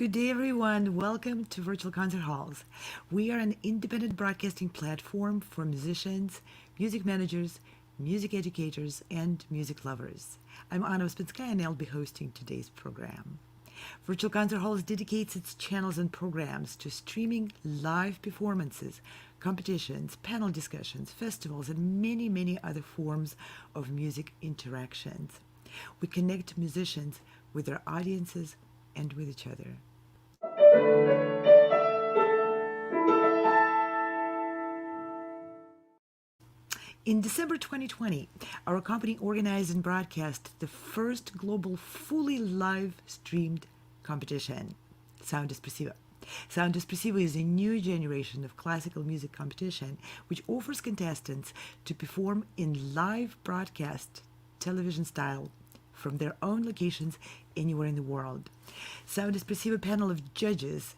good day, everyone. Welcome to Virtual Concert Halls. We are an independent broadcasting platform for musicians, music managers, music educators, and music lovers. I'm Anna Ouspenskaya, and I'll be hosting today's program. Virtual Concert Halls dedicates its channels and programs to streaming live performances, competitions, panel discussions, festivals, and many, many other forms of music interactions. We connect musicians with their audiences and with each other. In December 2020, our company organized and broadcast the first global fully live streamed competition, Sound Espressivo. Sound Espressivo is a new generation of classical music competition which offers contestants to perform in live broadcast television style from their own locations anywhere in the world. Sound Espressivo panel of judges,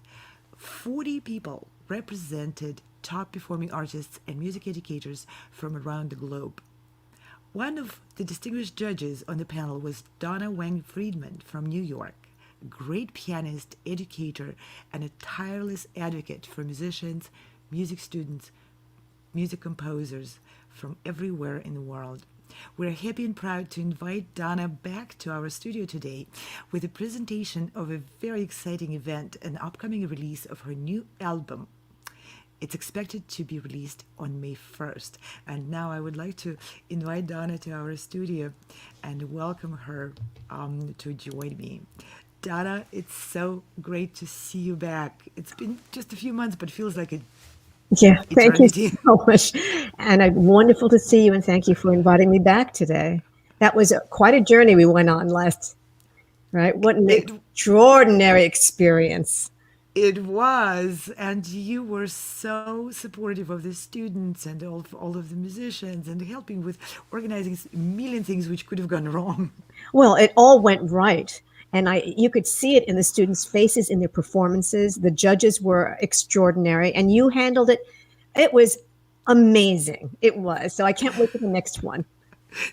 40 people, represented top performing artists and music educators from around the globe. One of the distinguished judges on the panel was Donna Weng Friedman from New York, a great pianist, educator, and a tireless advocate for musicians, music students, music composers from everywhere in the world. We're happy and proud to invite Donna back to our studio today with a presentation of a very exciting event, an upcoming release of her new album. It's expected to be released on May 1st. And now I would like to invite Donna to our studio and welcome her to join me. Donna, it's so great to see you back. It's been just a few months, but feels like an Yeah, thank you eternity. so much. And wonderful to see you, and thank you for inviting me back today. That was quite a journey we went on last, right? What an It extraordinary experience. It was, and you were so supportive of the students and all of the musicians and helping with organizing a million things which could have gone wrong. Well, it all went right. And you could see it in the students' faces, in their performances. The judges were extraordinary, and you handled it. It was amazing. It was. So I can't wait for the next one.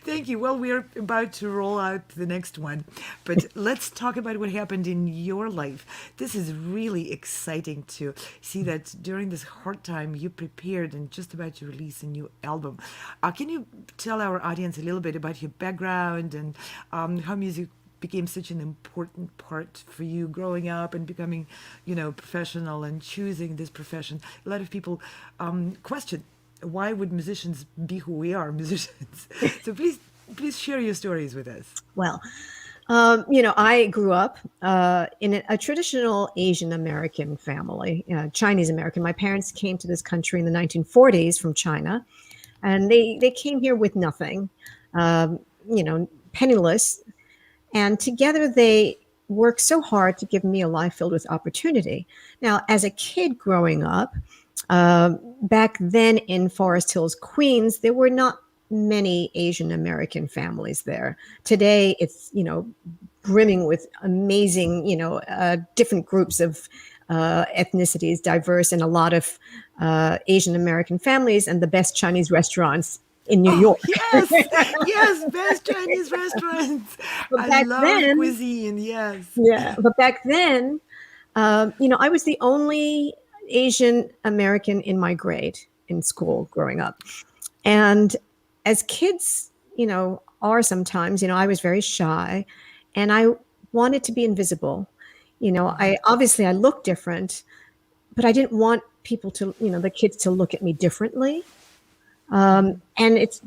Thank you. Well, we're about to roll out the next one, but let's talk about what happened in your life. This is really exciting to see that during this hard time you prepared and just about to release a new album. Can you tell our audience a little bit about your background and how music became such an important part for you growing up and becoming, professional and choosing this profession? A lot of people question why would musicians be who we are, musicians? So please share your stories with us. Well, I grew up in a traditional Asian American family, Chinese American. My parents came to this country in the 1940s from China, and they came here with nothing, penniless. And together they worked so hard to give me a life filled with opportunity. Now, as a kid growing up, back then in Forest Hills, Queens, there were not many Asian American families there. Today, it's, brimming with amazing, different groups of ethnicities, diverse, and a lot of Asian American families and the best Chinese restaurants in New Oh, York. yes, yes, best Chinese restaurants. But I back love then, cuisine, yes. yeah, but back then, I was the only Asian American in my grade in school growing up. And as kids, are sometimes, I was very shy and I wanted to be invisible. I looked different, but I didn't want people to, the kids to look at me differently. And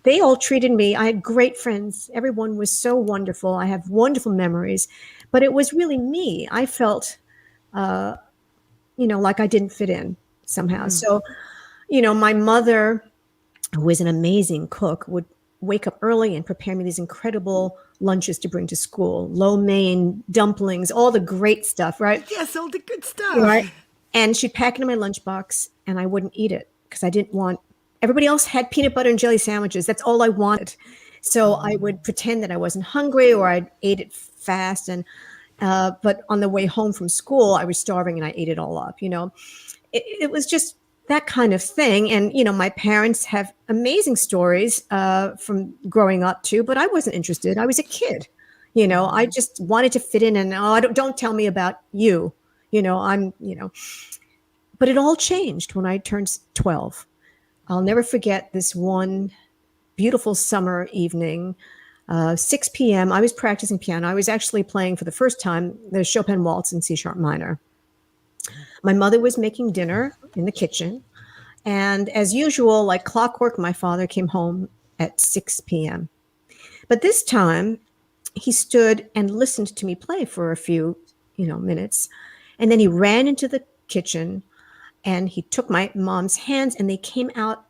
they all treated me. I had great friends. Everyone was so wonderful. I have wonderful memories, but it was really me. I felt, like I didn't fit in somehow. So, my mother, who was an amazing cook, would wake up early and prepare me these incredible lunches to bring to school, lo mein, dumplings, all the great stuff, right? Yes, all the good Right. stuff. And she'd pack it in my lunchbox and I wouldn't eat it because I didn't want, everybody else had peanut butter and jelly sandwiches. That's all I wanted. So I would pretend that I wasn't hungry or I ate it fast. And, but on the way home from school, I was starving and I ate it all up, it was just that kind of thing. And, my parents have amazing stories from growing up too, but I wasn't interested. I was a kid, I just wanted to fit in and, don't tell me about you. but it all changed when I turned 12. I'll never forget this one beautiful summer evening, 6 p.m. I was practicing piano. I was actually playing for the first time the Chopin Waltz in C sharp minor. My mother was making dinner in the kitchen. And as usual, like clockwork, my father came home at 6 p.m. But this time, he stood and listened to me play for a few, minutes. And then he ran into the kitchen and he took my mom's hands and they came out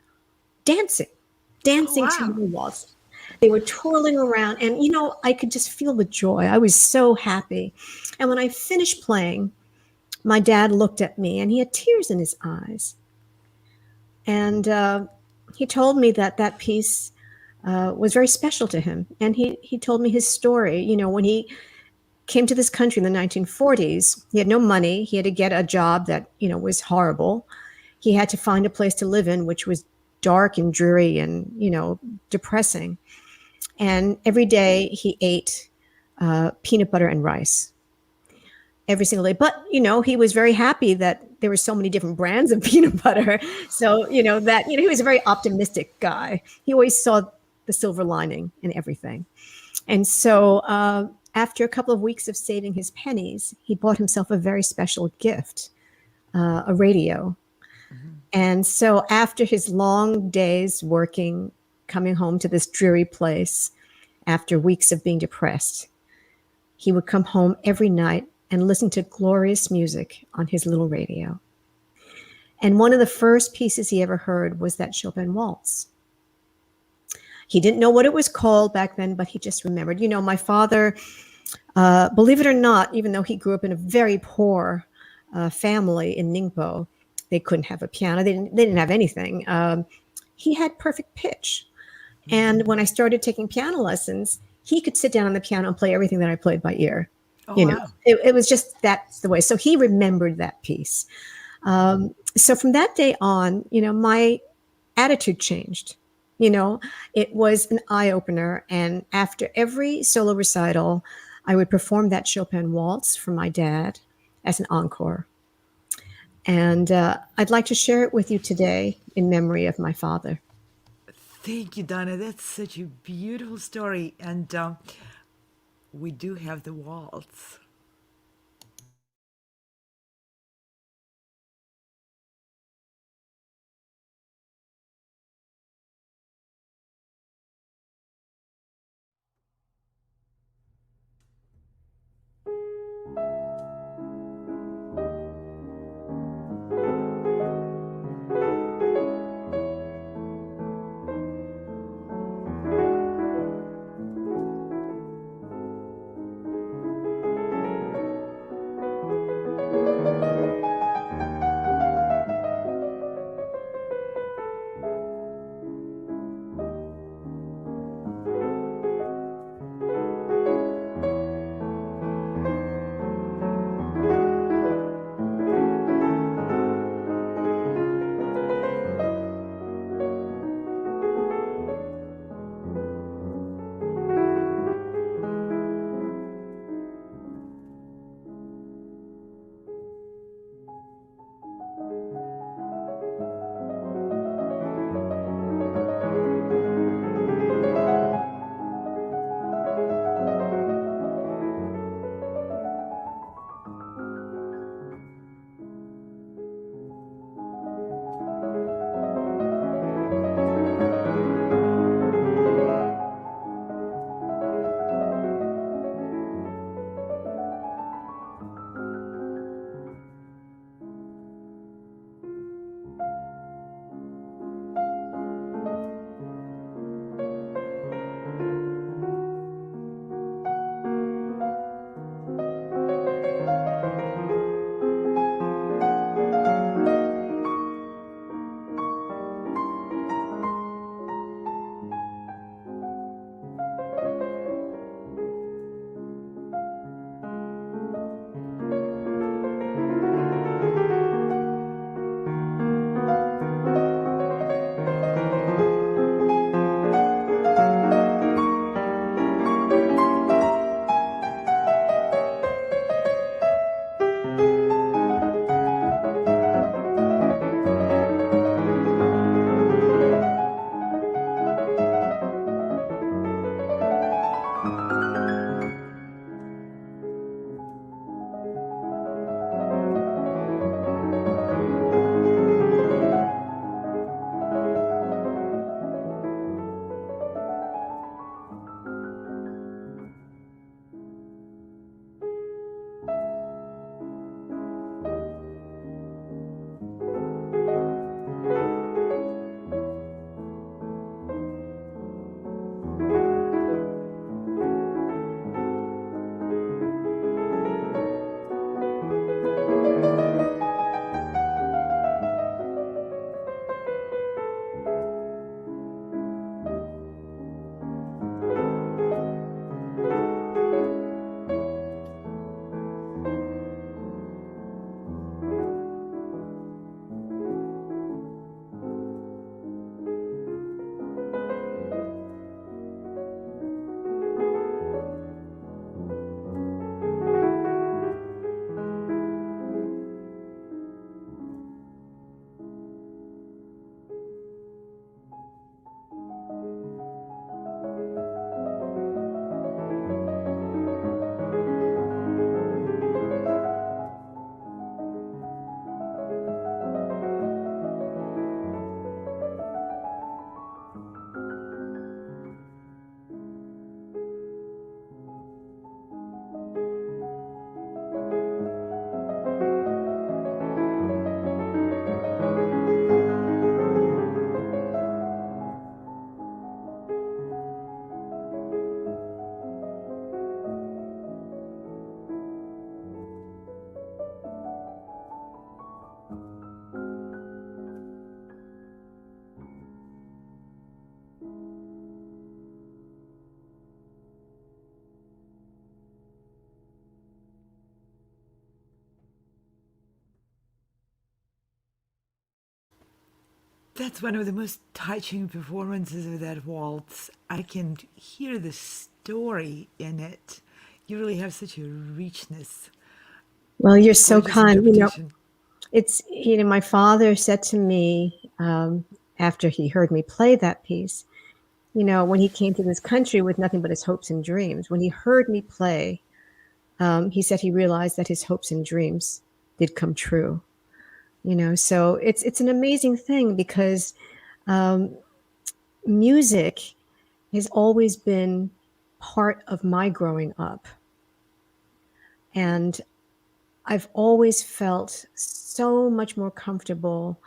dancing, Oh, dancing to wow. the waltz. They were twirling around and, I could just feel the joy. I was so happy. And when I finished playing, my dad looked at me and he had tears in his eyes. And he told me that piece was very special to him. And he told me his story. When he came to this country in the 1940s, he had no money. He had to get a job that, was horrible. He had to find a place to live in, which was dark and dreary and, depressing. And every day he ate peanut butter and rice every single day. But, he was very happy that there were so many different brands of peanut butter. So, he was a very optimistic guy. He always saw the silver lining in everything. And so after a couple of weeks of saving his pennies, he bought himself a very special gift, a radio. Mm-hmm. And so after his long days working, coming home to this dreary place, after weeks of being depressed, he would come home every night and listen to glorious music on his little radio. And one of the first pieces he ever heard was that Chopin Waltz. He didn't know what it was called back then, but he just remembered. My father, believe it or not, even though he grew up in a very poor family in Ningbo, they couldn't have a piano. They didn't have anything. He had perfect pitch. And when I started taking piano lessons, he could sit down on the piano and play everything that I played by ear. Oh, wow. It was just that's the way. So he remembered that piece. So from that day on, my attitude changed. It was an eye opener. And after every solo recital, I would perform that Chopin Waltz for my dad as an encore. And I'd like to share it with you today in memory of my father. Thank you, Donna. That's such a beautiful story. And we do have the waltz. That's one of the most touching performances of that waltz. I can hear the story in it. You really have such a richness, Well, you're so gorgeous kind. interpretation. It's, my father said to me after he heard me play that piece, when he came to this country with nothing but his hopes and dreams, when he heard me play, he said he realized that his hopes and dreams did come true. So it's an amazing thing because music has always been part of my growing up. And I've always felt so much more comfortable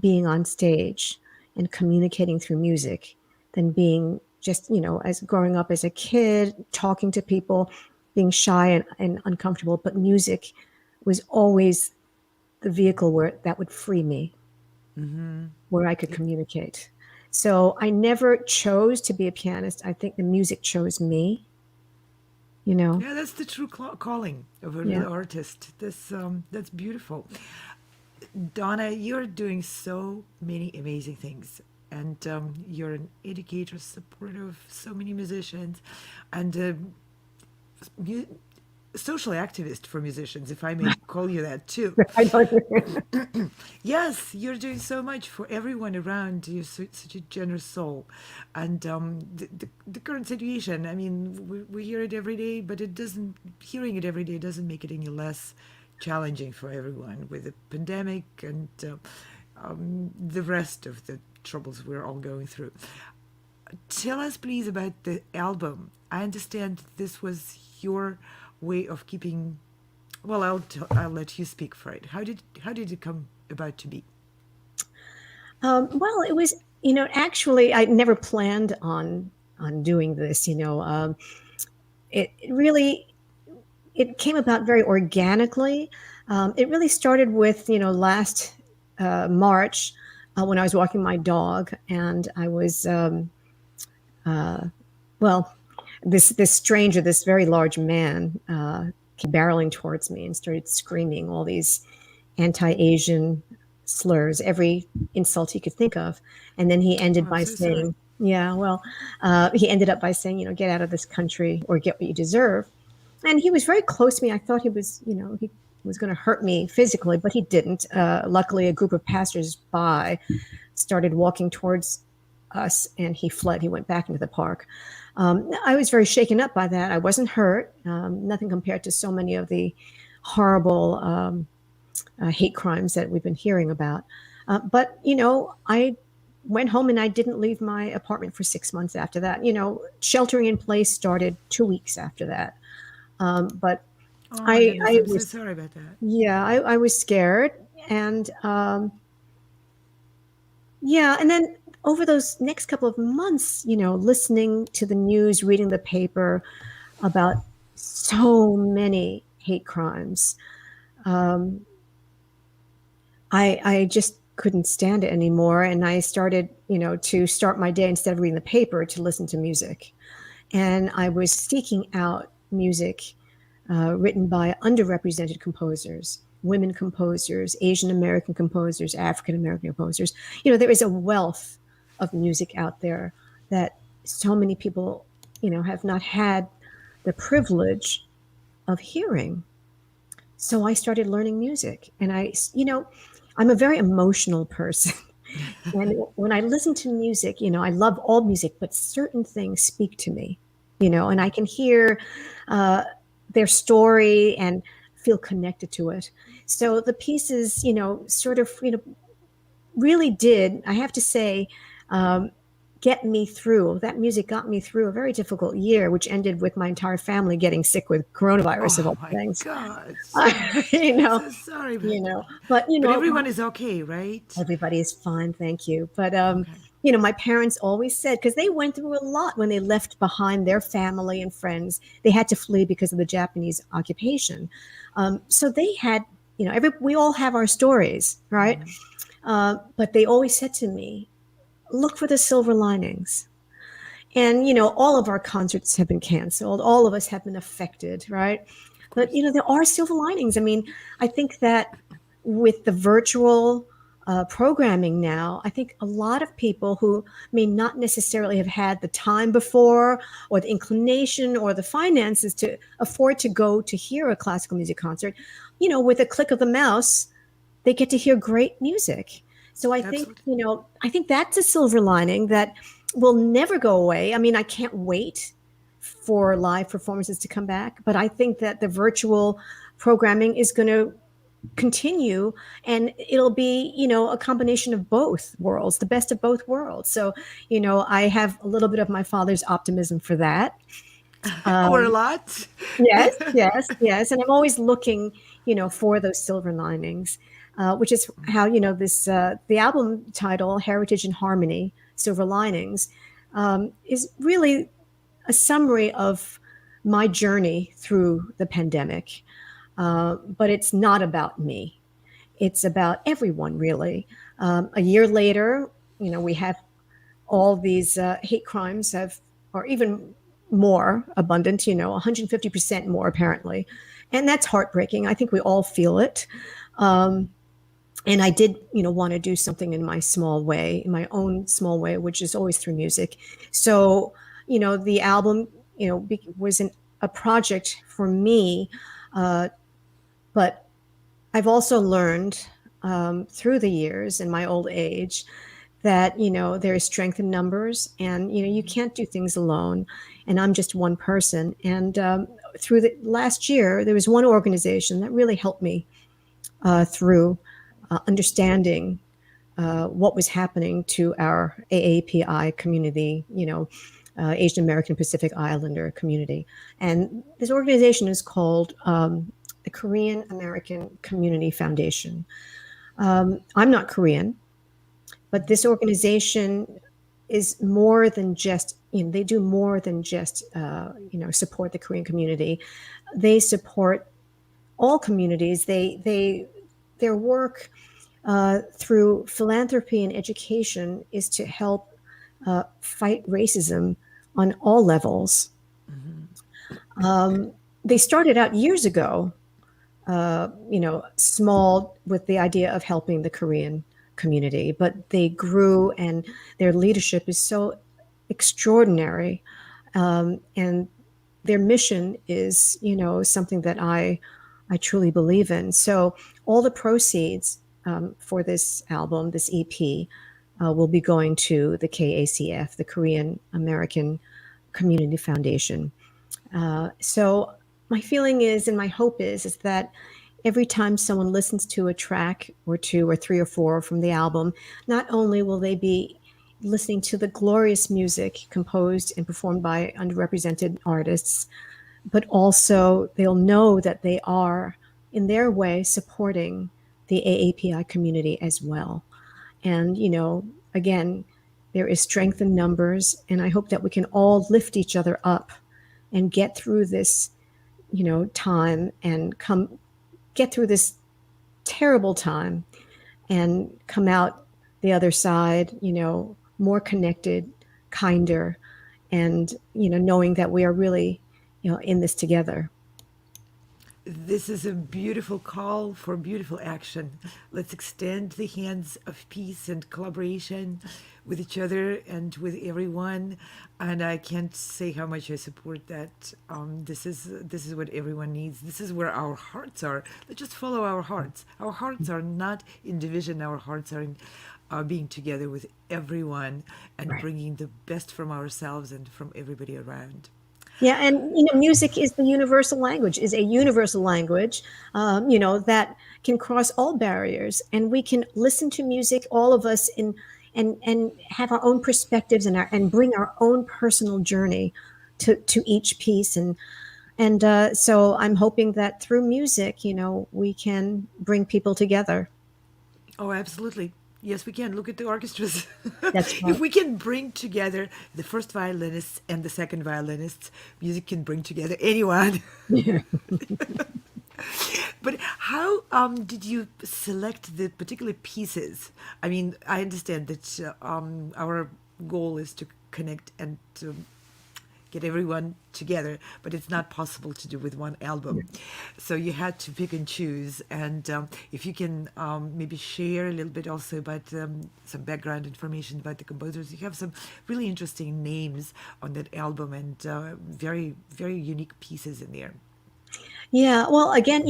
being on stage and communicating through music than being just, as growing up as a kid, talking to people, being shy and uncomfortable. But music was always the vehicle where that would free me, where I could communicate. So I never chose to be a pianist. I think the music chose me, you know? Yeah, that's the true calling of Yeah. the artist. That's beautiful. Donna, you're doing so many amazing things. And you're an educator, supporter of so many musicians, and mu- social activist for musicians, if I may call you that too. I don't. Yes, you're doing so much for everyone around. You're such a generous soul. And the current situation, I mean, we hear it every day, but hearing it every day doesn't make it any less challenging for everyone with the pandemic and the rest of the troubles we're all going through. Tell us, please, about the album. I understand this was your way of keeping. Well, I'll let you speak for it. How did it come about to be? Well, it was, actually, I never planned on doing this. It really it came about very organically. It really started with, last March when I was walking my dog, and I was, well, this stranger, this very large man, came barreling towards me and started screaming all these anti-Asian slurs, every insult he could think of, and then he Oh, ended I'm by so sorry. saying, "Yeah, well," he ended up by saying, "Get out of this country or get what you deserve." And he was very close to me. I thought he was going to hurt me physically, but he didn't. Luckily, a group of passers-by started walking towards us, and he fled. He went back into the park. I was very shaken up by that. I wasn't hurt, nothing compared to so many of the horrible hate crimes that we've been hearing about. But I went home and I didn't leave my apartment for 6 months after that. Sheltering in place started 2 weeks after that. But Oh my goodness, I I'm so was, sorry about that. yeah, I was scared. And yeah, and then over those next couple of months, listening to the news, reading the paper about so many hate crimes, um, I just couldn't stand it anymore. And I started, to start my day instead of reading the paper to listen to music. And I was seeking out music written by underrepresented composers, women composers, Asian American composers, African American composers. There is a wealth of music out there that so many people, have not had the privilege of hearing. So I started learning music, and I'm a very emotional person. And when I listen to music, I love all music, but certain things speak to me, and I can hear uh, their story and feel connected to it. So the pieces, sort of, really did, I have to say, um, get me through. That music got me through a very difficult year, which ended with my entire family getting sick with coronavirus of Oh all my things. God. you I'm know, so sorry about that. but But everyone is okay, right? everybody is fine, thank you. But Okay. my parents always said, because they went through a lot when they left behind their family and friends. They had to flee because of the Japanese occupation. So they had, we all have our stories, right? But they always said to me, look for the silver linings. And all of our concerts have been canceled. All of us have been affected, right? Of But course. there are silver linings. I mean, I think that with the virtual programming now, I think a lot of people who may not necessarily have had the time before or the inclination or the finances to afford to go to hear a classical music concert, with a click of the mouse, they get to hear great music. So I think, Absolutely. I think that's a silver lining that will never go away. I mean, I can't wait for live performances to come back, but I think that the virtual programming is going to continue, and it'll be a combination of both worlds, the best of both worlds. So I have a little bit of my father's optimism for that. Or a um, lot. yes, yes, yes, and I'm always looking for those silver linings, which is how this the album title Heritage and Harmony, Silver Linings, is really a summary of my journey through the pandemic. But it's not about me. It's about everyone, really. A year later, we have all these hate crimes or even more abundant, 150% more apparently. And that's heartbreaking. I think we all feel it. Um, and I did, want to do something in my small way, in my own small way, which is always through music. So, the album, was a project for me, uh, but I've also learned through the years in my old age that there is strength in numbers, and you can't do things alone. And I'm just one person. And through the last year, there was one organization that really helped me through understanding what was happening to our AAPI community, Asian American Pacific Islander community. And this organization is called the Korean American Community Foundation. I'm not Korean, but this organization is more than just, they do more than just, support the Korean community. They support all communities. Their work through philanthropy and education is to help fight racism on all levels. They started out years ago, small with the idea of helping the Korean community, but they grew, and their leadership is so extraordinary. And their mission is, something that I truly believe in. So all the proceeds for this album, this EP, will be going to the KACF, the Korean American Community Foundation. So my feeling is, and my hope is that every time someone listens to a track or two or three or four from the album, not only will they be listening to the glorious music composed and performed by underrepresented artists, but also they'll know that they are, in their way, supporting the AAPI community as well. And, again, there is strength in numbers, and I hope that we can all lift each other up and get through this, time, and get through this terrible time and come out the other side, more connected, kinder, and, knowing that we are really, in this together. This is a beautiful call for beautiful action. Let's extend the hands of peace and collaboration with each other and with everyone. And I can't say how much I support that. This is what everyone needs. This is where our hearts are. Let's just follow our hearts. Our hearts are not in division. Our hearts are in being together with everyone and Right. bringing the best from ourselves and from everybody around. Yeah, and music is the universal language, is a universal language, that can cross all barriers, and we can listen to music, all of us, in and have our own perspectives and bring our own personal journey to each piece, and so I'm hoping that through music, we can bring people together. Oh, absolutely. Yes, we can. Look at the orchestras. That's If right. we can bring together the first violinists and the second violinists, music can bring together anyone. But how did you select the particular pieces? I mean, I understand that our goal is to connect and to get everyone together, but it's not possible to do with one album. So you had to pick and choose. And if you can maybe share a little bit also about some background information about the composers. You have some really interesting names on that album and very, very unique pieces in there. Yeah. Well, again,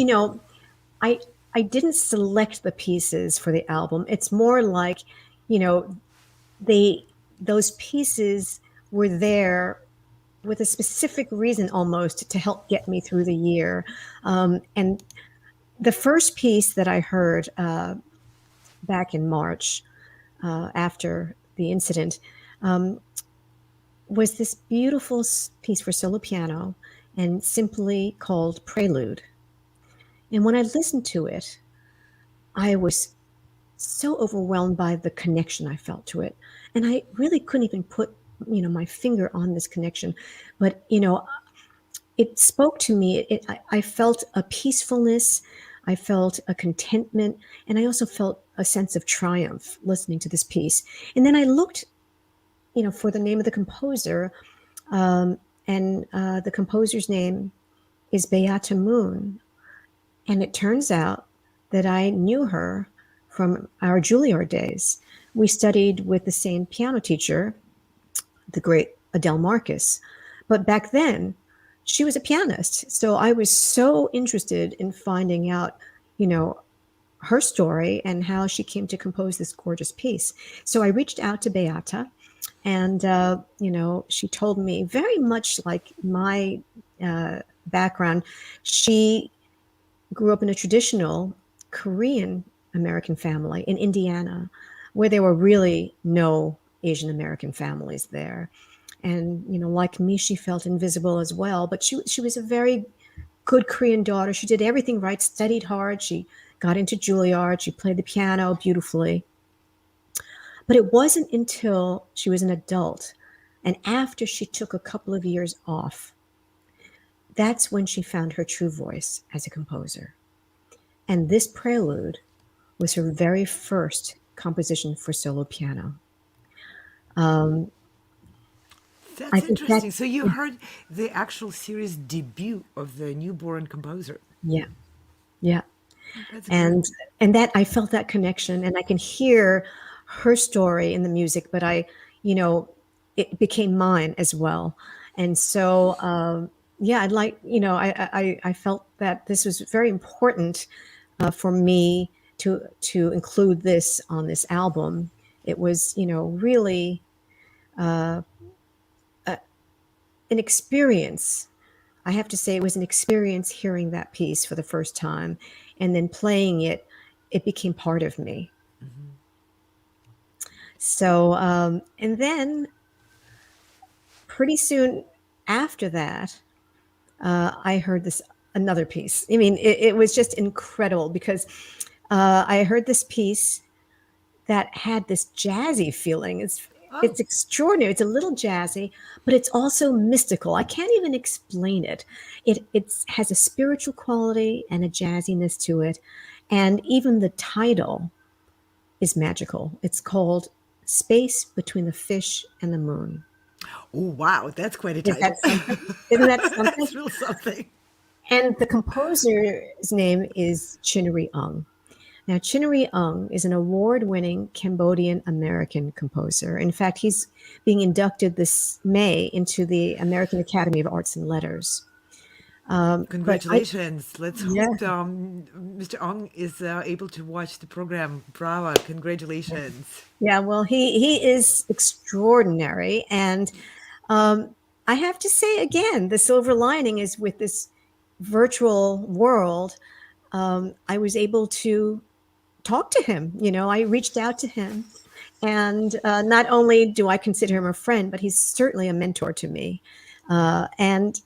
I I didn't select the pieces for the album. It's more like, you know, they those pieces were there with a specific reason almost to help get me through the year. And the first piece that I heard back in March after the incident um, was this beautiful piece for solo piano and simply called Prelude. And when I listened to it, I was so overwhelmed by the connection I felt to it. And I really couldn't even put, my finger on this connection. But, it spoke to me. I felt a peacefulness. I felt a contentment. And I also felt a sense of triumph listening to this piece. And then I looked, for the name of the composer. And the composer's name is Beata Moon. And it turns out that I knew her from our Juilliard days. We studied with the same piano teacher, the great Adele Marcus. But back then, she was a pianist. So I was so interested in finding out, her story and how she came to compose this gorgeous piece. So I reached out to Beata, and, she told me very much like my background. She grew up in a traditional Korean American family in Indiana, where there were really no Asian American families there. And, like me, she felt invisible as well. But she was a very good Korean daughter. She did everything right, studied hard. She got into Juilliard. She played the piano beautifully. But it wasn't until she was an adult and after she took a couple of years off, that's when she found her true voice as a composer. And this prelude was her very first composition for solo piano. That's interesting. So you heard the actual series debut of the newborn composer. Yeah, yeah. That's and great. and that I felt that connection, and I can hear her story in the music, but it became mine as well. And so yeah, I'd like, I felt that this was very important for me to include this on this album. It was, really an experience. I have to say it was an experience hearing that piece for the first time, and then playing it. It became part of me. So, and then pretty soon after that, I heard this another piece. I mean, it was just incredible because I heard this piece that had this jazzy feeling. It's extraordinary. It's a little jazzy, but it's also mystical. I can't even explain it. It has a spiritual quality and a jazziness to it, and even the title is magical. It's called "Space Between the Fish and the Moon." Oh, wow. That's quite a Is title. that something? Isn't that something? That's real something. And the composer's name is Chinary. Now, Chinary is an award-winning Cambodian-American composer. In fact, he's being inducted this May into the American Academy of Arts and Letters. Congratulations. Let's Yeah. hope Mr. Ong is able to watch the program. Bravo. Congratulations. Yeah, well, he is extraordinary. And I have to say again, the silver lining is with this virtual world, I was able to talk to him. I reached out to him, and not only do I consider him a friend, but he's certainly a mentor to me. And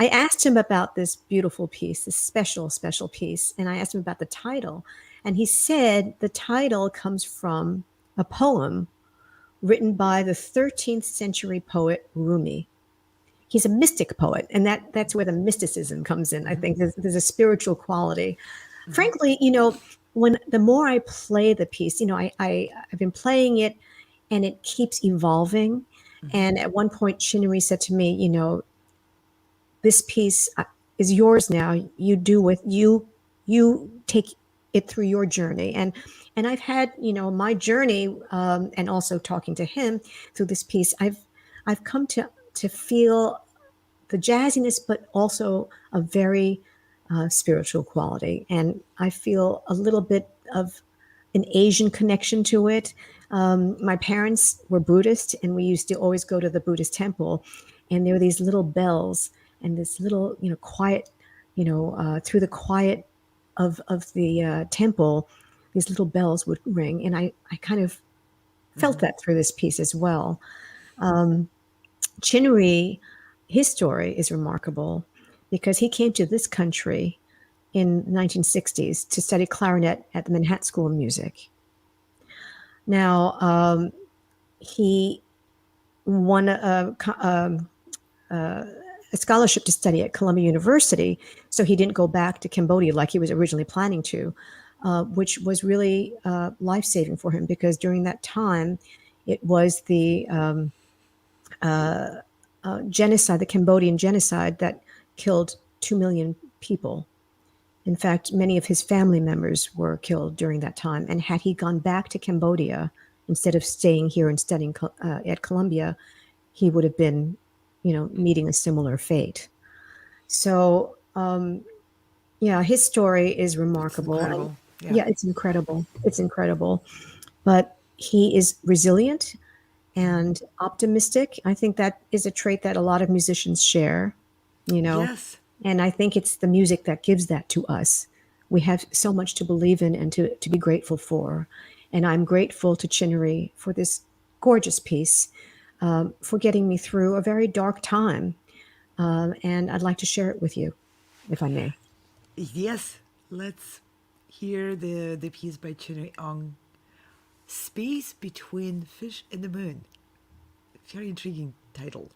I asked him about this beautiful piece, this special, special piece, and I asked him about the title. And he said the title comes from a poem written by the 13th century poet Rumi. He's a mystic poet, and that's where the mysticism comes in. I think there's a spiritual quality. Frankly, when the more I play the piece, I've been playing it, and it keeps evolving. And at one point, Chinary said to me, this piece is yours now. You do with you take it through your journey. And I've had, my journey, and also talking to him through this piece, I've come to feel the jazziness, but also a very spiritual quality. And I feel a little bit of an Asian connection to it. My parents were Buddhist, and we used to always go to the Buddhist temple, and there were these little bells and this little, quiet, through the quiet of the temple, these little bells would ring, and I kind of felt that through this piece as well. Chinary, his story is remarkable because he came to this country in the 1960s to study clarinet at the Manhattan School of Music. Now, he won a scholarship to study at Columbia University, so he didn't go back to Cambodia like he was originally planning to, which was really life-saving for him because during that time, it was the genocide, the Cambodian genocide that killed 2 million people. In fact, many of his family members were killed during that time. And had he gone back to Cambodia instead of staying here and studying at Columbia, he would have been, meeting a similar fate. So, his story is remarkable. Incredible. Yeah, it's incredible. It's incredible. But he is resilient and optimistic. I think that is a trait that a lot of musicians share, Yes. And I think it's the music that gives that to us. We have so much to believe in and to be grateful for. And I'm grateful to Chinary for this gorgeous piece, for getting me through a very dark time. And I'd like to share it with you, if I may. Yes. Let's hear the piece by Chinary Ong, Space Between Fish and the Moon. Very intriguing title.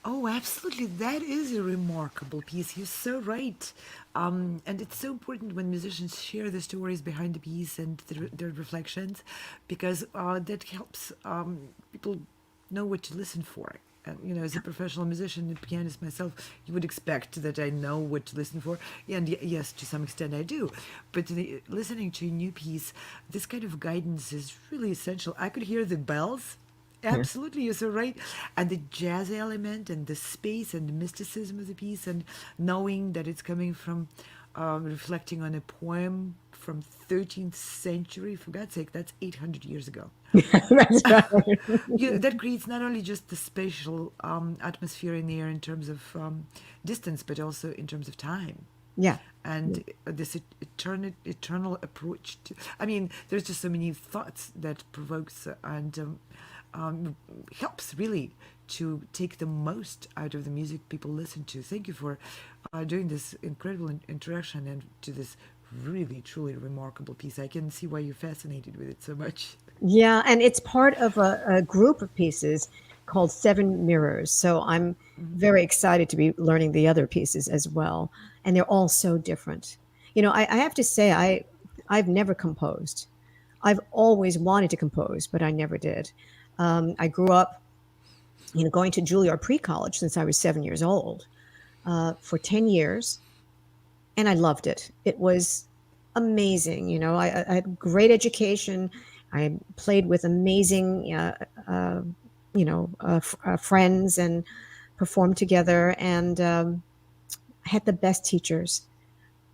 Oh, absolutely. That is a remarkable piece. You're so right. And it's so important when musicians share the stories behind the piece and their reflections, because that helps people know what to listen for. And, as a professional musician and pianist myself, you would expect that I know what to listen for. And yes, to some extent I do. But listening to a new piece, this kind of guidance is really essential. I could hear the bells. Yeah. Absolutely, you're so right. And the jazz element and the space and the mysticism of the piece, and knowing that it's coming from reflecting on a poem from 13th century, for God's sake, that's 800 years ago. That's right. That creates not only just the spatial atmosphere in the air in terms of distance, but also in terms of time. Yeah. And this eternal approach to, I mean, there's just so many thoughts that provokes and helps really to take the most out of the music people listen to. Thank you for doing this incredible interaction and to this really, truly remarkable piece. I can see why you're fascinated with it so much. Yeah, and it's part of a group of pieces called Seven Mirrors. So I'm very excited to be learning the other pieces as well. And they're all so different. I have to say, I've never composed. I've always wanted to compose, but I never did. I grew up, going to Juilliard pre-college since I was 7 years old for 10 years, and I loved it. It was amazing. I had great education. I played with amazing, friends and performed together, and I had the best teachers.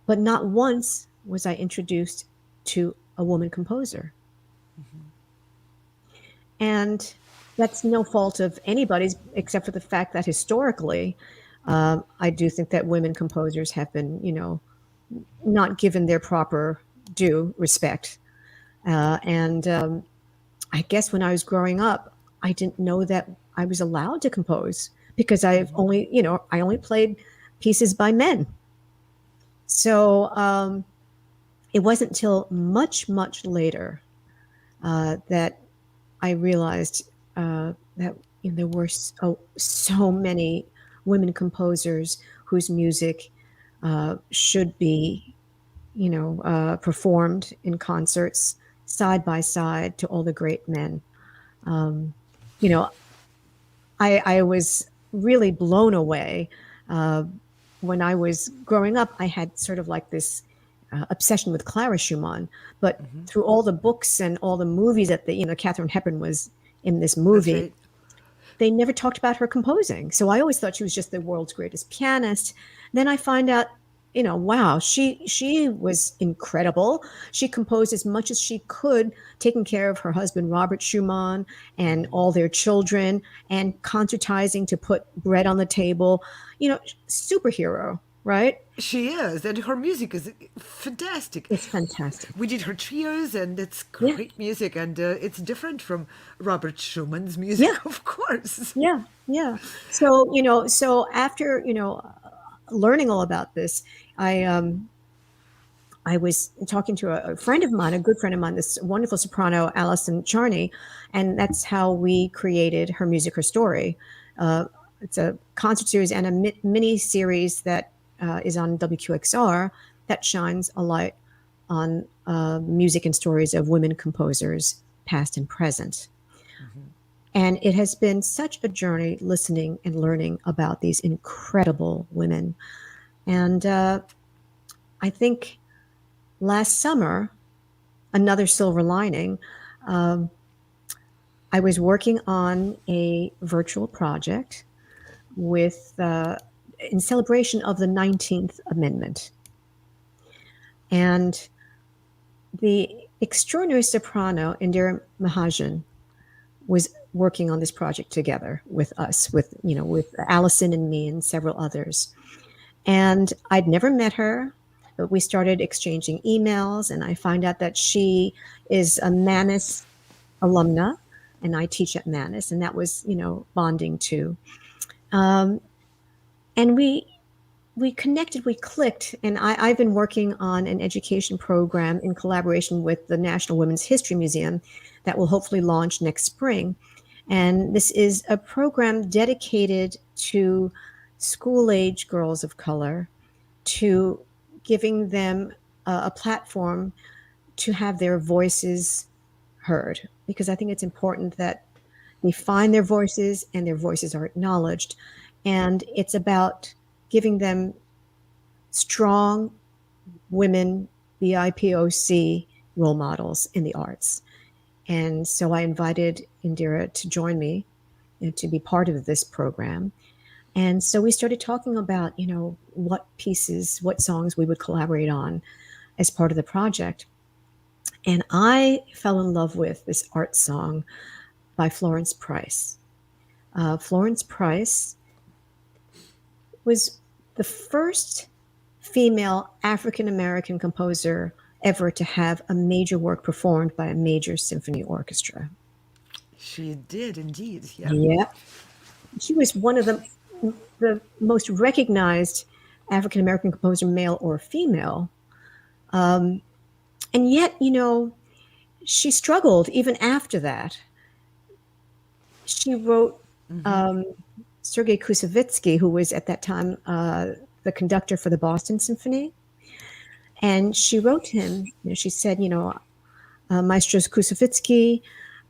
But not once was I introduced to a woman composer. And that's no fault of anybody's, except for the fact that historically, I do think that women composers have been, not given their proper due respect. And I guess when I was growing up, I didn't know that I was allowed to compose because I only played pieces by men. So it wasn't until much, much later that I realized that there were so many women composers whose music should be, performed in concerts side by side to all the great men. Um, you know, I was really blown away. When I was growing up, I had sort of like this obsession with Clara Schumann, but through all the books and all the movies that Katharine Hepburn was in this That's movie, right. they never talked about her composing. So I always thought she was just the world's greatest pianist. Then I find out, wow, she was incredible. She composed as much as she could, taking care of her husband Robert Schumann and all their children, and concertizing to put bread on the table. Superhero, right? She is, and her music is fantastic. It's fantastic. We did her trios, and it's Yeah, great music, and it's different from Robert Schumann's music, yeah, of course. yeah, yeah. So after learning all about this, I was talking to a friend of mine, a good friend of mine, this wonderful soprano, Alison Charney, and that's how we created Her Music, Her Story. Uh, it's a concert series and a mini series that is on WQXR that shines a light on music and stories of women composers, past and present. And it has been such a journey listening and learning about these incredible women. And I think last summer, another silver lining, um, I was working on a virtual project with in celebration of the 19th Amendment. And the extraordinary soprano Indira Mahajan was working on this project together with us, with Allison and me and several others. And I'd never met her, but we started exchanging emails, and I find out that she is a Manus alumna, and I teach at Manus, and that was, bonding too. Um, and we connected, we clicked, and I've been working on an education program in collaboration with the National Women's History Museum that will hopefully launch next spring. And this is a program dedicated to school age girls of color, to giving them a platform to have their voices heard, because I think it's important that they find their voices and their voices are acknowledged. And it's about giving them strong women BIPOC role models in the arts. And so I invited Indira to join me and to be part of this program. And so we started talking about, what pieces, what songs we would collaborate on as part of the project. And I fell in love with this art song by Florence Price. Florence Price was the first female African-American composer ever to have a major work performed by a major symphony orchestra. She did indeed. Yeah. Yeah. She was one of the most recognized African-American composer, male or female. And yet, she struggled even after that. She wrote Sergei Koussevitzky, who was at that time the conductor for the Boston Symphony. And she wrote him, she said, Maestro Koussevitzky,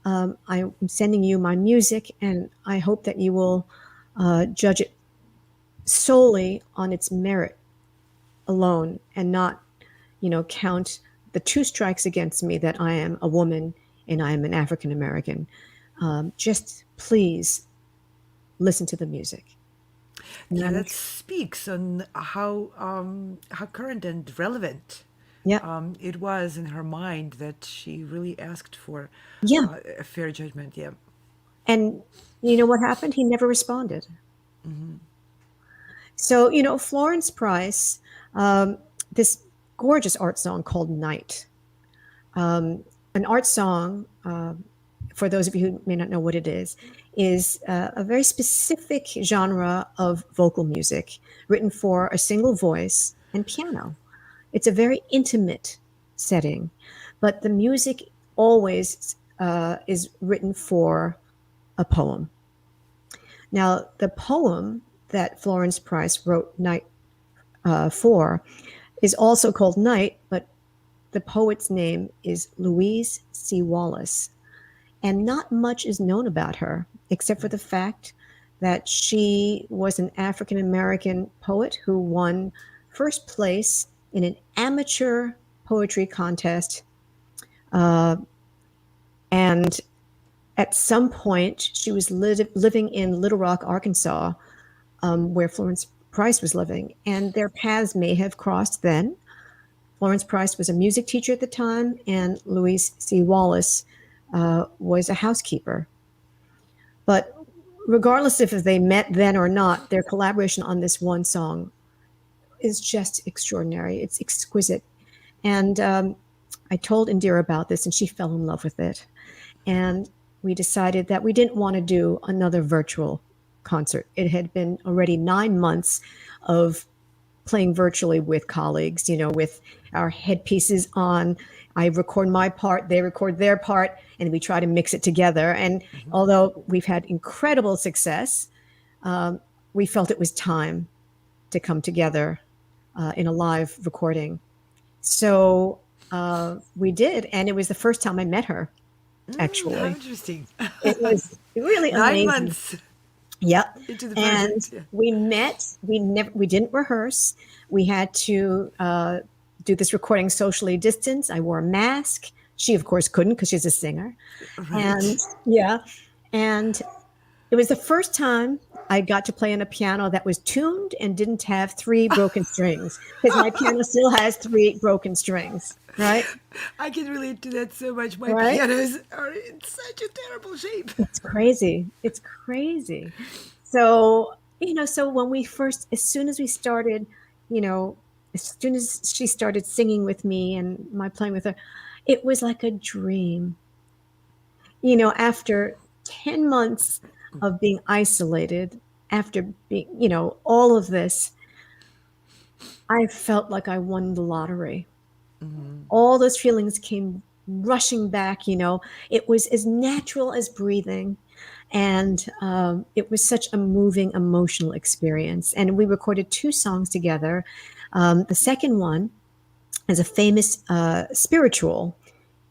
I'm sending you my music, and I hope that you will judge it solely on its merit alone and not, count the two strikes against me that I am a woman and I am an African American. Just please listen to the music. Yeah, that speaks on how current and relevant it was in her mind that she really asked for a fair judgment. Yeah. And you know what happened? He never responded. Mm-hmm. So, Florence Price, this gorgeous art song called Night, an art song, for those of you who may not know what it is a very specific genre of vocal music written for a single voice and piano. It's a very intimate setting, but the music always is written for a poem. Now, the poem that Florence Price wrote Night for is also called Night, but the poet's name is Louise C. Wallace. And not much is known about her, except for the fact that she was an African-American poet who won first place in an amateur poetry contest. And at some point, she was living in Little Rock, Arkansas, where Florence Price was living. And their paths may have crossed then. Florence Price was a music teacher at the time, and Louise C. Wallace was a housekeeper. But regardless if they met then or not, their collaboration on this one song is just extraordinary. It's exquisite. And I told Indira about this, and she fell in love with it. And we decided that we didn't want to do another virtual concert. It had been already 9 months of playing virtually with colleagues, with our headpieces on. I record my part, they record their part, and we try to mix it together. And although we've had incredible success, we felt it was time to come together in a live recording. So we did, and it was the first time I met her, actually. How interesting. It was really 9 amazing. months. Yep. Into the And project, yeah. we met, we didn't rehearse. We had to do this recording socially distanced. I wore a mask. She, of course, couldn't because she's a singer. Right. And it was the first time I got to play on a piano that was tuned and didn't have 3 broken strings, because my piano still has 3 broken strings, right? I can relate to that so much. My Right? pianos are in such a terrible shape. It's crazy. It's crazy. So, so when we first, as soon as we started, as soon as she started singing with me and my playing with her, it was like a dream. After 10 months of being isolated, after being, all of this, I felt like I won the lottery. Mm-hmm. All those feelings came rushing back. It was as natural as breathing. And it was such a moving, emotional experience. And we recorded 2 songs together. The second one is a famous spiritual.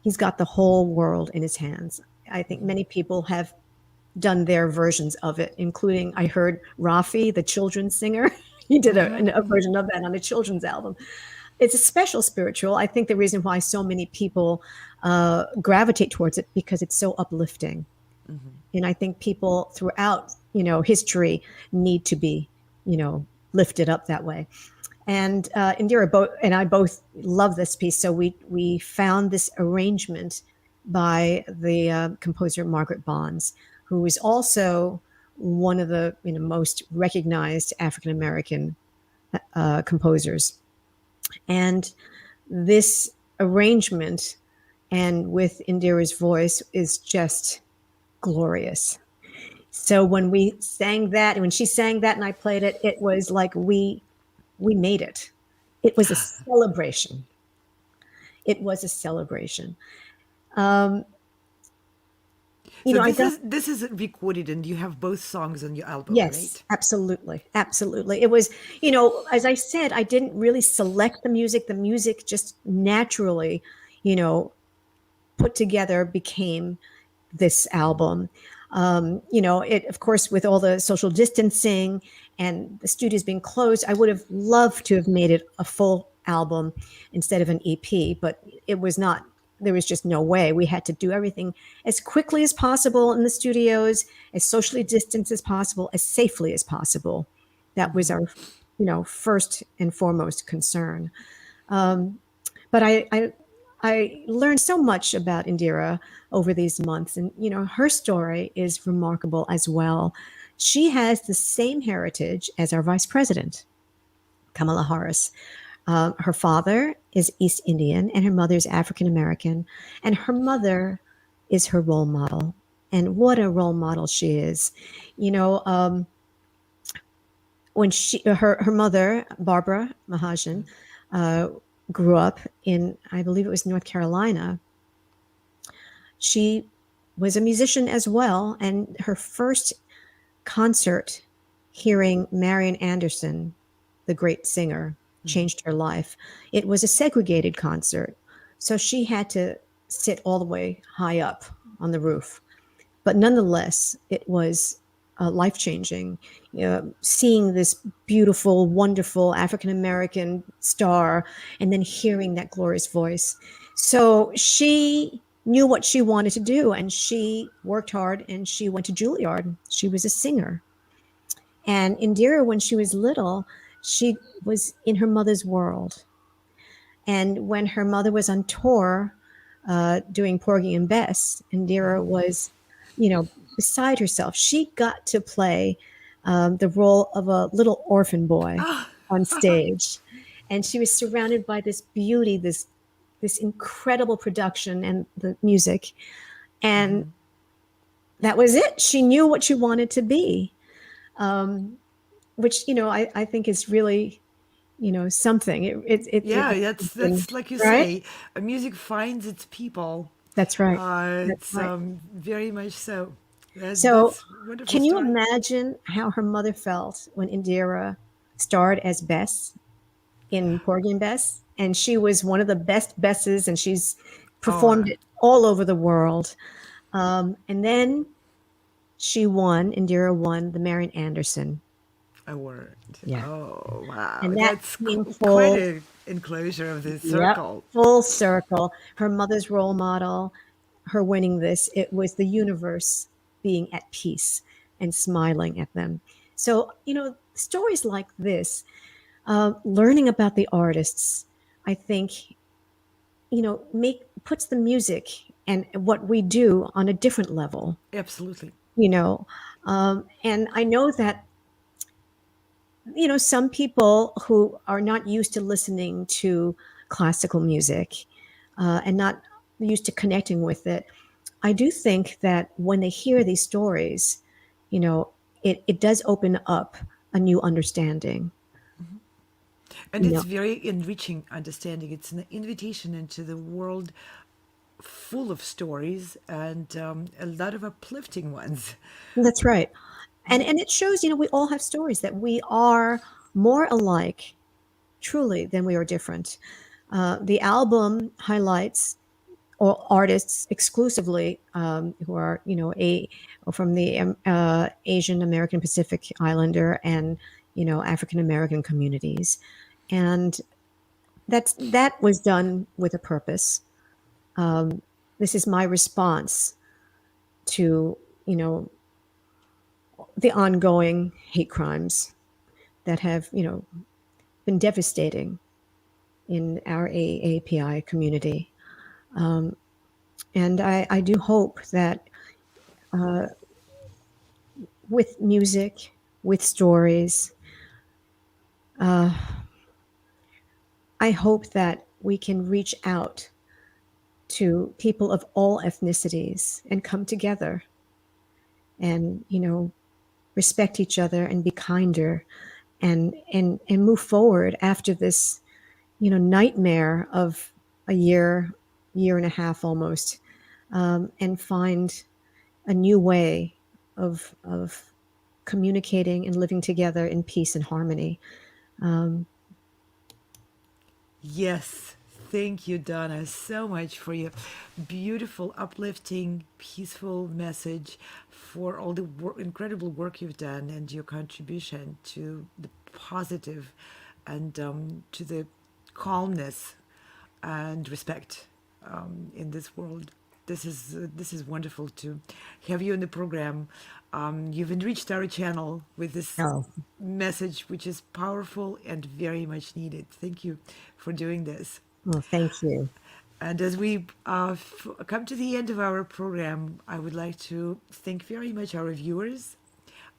He's got the whole world in his hands. I think many people have done their versions of it, including I heard Rafi, the children's singer. He did a version of that on a children's album. It's a special spiritual. I think the reason why so many people gravitate towards it because it's so uplifting. And I think people throughout, history need to be, lifted up that way. And Indira and I both love this piece. So we found this arrangement by the composer Margaret Bonds, who is also one of the most recognized African American composers. And this arrangement, and with Indira's voice, is just glorious. So when we sang that, and when she sang that and I played it, it was like we made it. It was a celebration. It was a celebration. So this is recorded, and you have both songs on your album, Yes, right? absolutely. Absolutely. It was, as I said, I didn't really select the music. The music just naturally, put together became this album. It, of course, with all the social distancing and the studios being closed, I would have loved to have made it a full album instead of an EP, but it was not. There was just no way. We had to do everything as quickly as possible in the studios, as socially distanced as possible, as safely as possible. That was our, first and foremost concern. But I learned so much about Indira over these months, and her story is remarkable as well. She has the same heritage as our vice president, Kamala Harris. Her father is East Indian and her mother is African American, and her mother is her role model. And what a role model she is! When her mother Barbara Mahajan grew up in, I believe it was North Carolina. She was a musician as well, and her first concert hearing Marian Anderson, the great singer, changed her life. It was a segregated concert, so she had to sit all the way high up on the roof. But nonetheless, it was life-changing. Seeing this beautiful, wonderful African American star, and then hearing that glorious voice. So she knew what she wanted to do, and she worked hard, and she went to Juilliard. She was a singer. And Indira, when she was little, she was in her mother's world. And when her mother was on tour doing Porgy and Bess, Indira was, beside herself. She got to play the role of a little orphan boy on stage. And she was surrounded by this beauty, this incredible production and the music. And that was it. She knew what she wanted to be. Which I think is really something. That's like you right? say, music finds its people. That's right. It's very much so. So That's a wonderful can you story. imagine how her mother felt when Indira starred as Bess in Porgy and Bess? And she was one of the best Besses, and she's performed Oh, it all over the world. And then Indira won the Marian Anderson. a word. Yeah. Oh, wow. And that That's came quite full. an enclosure of this Yep, circle. full circle. Her mother's role model, her winning this, it was the universe being at peace and smiling at them. So, stories like this, learning about the artists, I think, puts the music and what we do on a different level, Absolutely. you know. And I know that some people who are not used to listening to classical music and not used to connecting with it, I do think that when they hear these stories, it does open up a new understanding. And You it's know, very enriching understanding. It's an invitation into the world full of stories and a lot of uplifting ones. That's right. And it shows, we all have stories, that we are more alike truly than we are different. The album highlights or artists exclusively who are, from the Asian American Pacific Islander and, African American communities. And that was done with a purpose. This is my response to, you know, the ongoing hate crimes that have, been devastating in our AAPI community. And I do hope that with music, with stories, I hope that we can reach out to people of all ethnicities and come together and, respect each other and be kinder and move forward after this, nightmare of a year and a half almost, and find a new way of communicating and living together in peace and harmony. Yes, thank you, Donna, so much for your beautiful, uplifting, peaceful message, for all the incredible work you've done and your contribution to the positive and to the calmness and respect in this world. This is wonderful to have you in the program. You've enriched our channel with this Oh, message, which is powerful and very much needed. Thank you for doing this. well, thank you. And as we come to the end of our program, I would like to thank very much our viewers,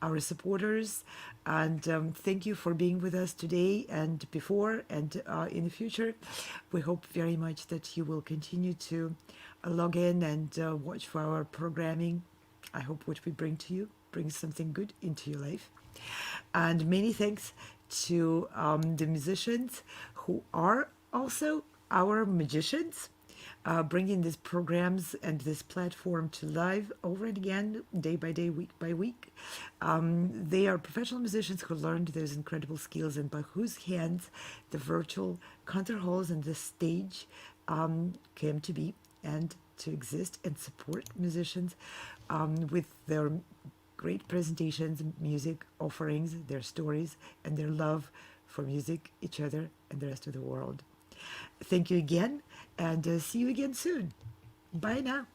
our supporters, and thank you for being with us today and before and in the future. We hope very much that you will continue to log in and watch for our programming. I hope what we bring to you brings something good into your life. And many thanks to the musicians who are also our magicians, bringing these programs and this platform to life over and again, day by day, week by week. They are professional musicians who learned those incredible skills and by whose hands the virtual concert halls and the stage came to be and to exist and support musicians with their great presentations, music offerings, their stories, and their love for music, each other, and the rest of the world. Thank you again, and see you again soon. Bye now.